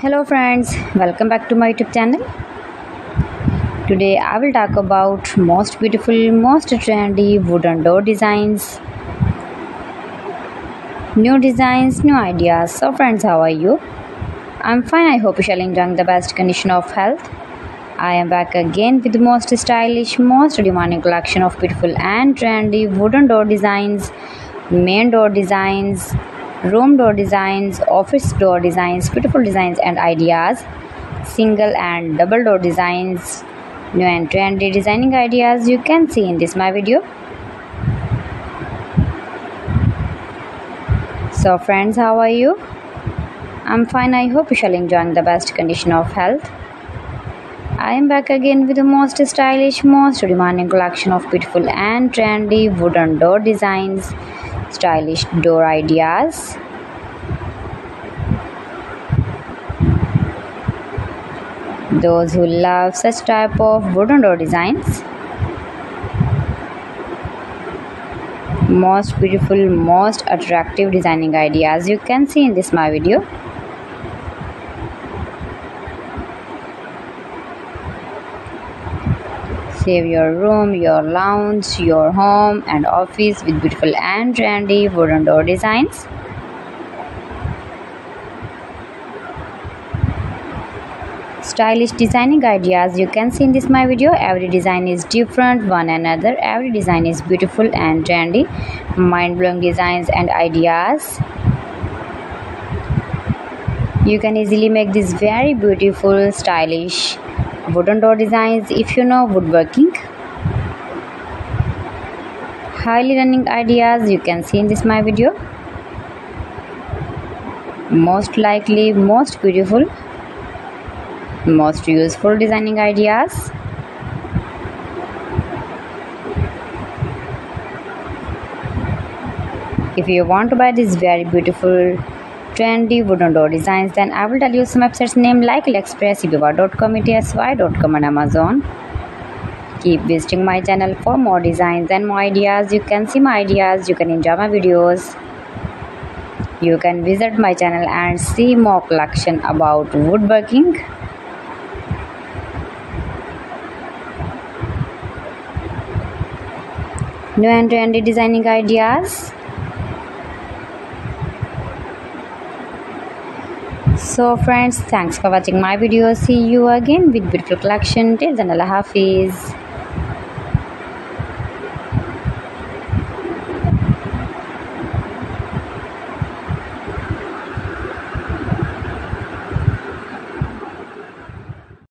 Hello friends, welcome back to my YouTube channel. Today I will talk about most beautiful, most trendy wooden door designs. New designs, new ideas. So friends, how are you? I'm fine. I hope you shall enjoy the best condition of health. I am back again with the most stylish, most demanding collection of beautiful and trendy wooden door designs, main door designs, room door designs, office door designs, beautiful designs and ideas, single and double door designs, new and trendy designing ideas you can see in this my video. So friends, how are you? I'm fine. I hope you shall enjoy the best condition of health. I am back again with the most stylish, most demanding collection of beautiful and trendy wooden door designs, stylish door ideas. Those who love such type of wooden door designs, most beautiful, most attractive designing ideas you can see in this my video. Save your room, your lounge, your home and office with beautiful and trendy wooden door designs. Stylish designing ideas you can see in this my video. Every design is different one another. Every design is beautiful and trendy, mind-blowing designs and ideas. You can easily make these very beautiful, stylish wooden door designs if you know woodworking. Highly running ideas you can see in this my video. Most likely, most beautiful, most useful designing ideas. If you want to buy these very beautiful trendy wooden door designs, then I will tell you some websites name like AliExpress, eBay.com, etsy.com and Amazon. Keep visiting my channel for more designs and more ideas. You can see my ideas, you can enjoy my videos. You can visit my channel and see more collection about woodworking. New and trendy designing ideas. So friends, thanks for watching my video. See you again with beautiful collection. Till then, Allah Hafiz.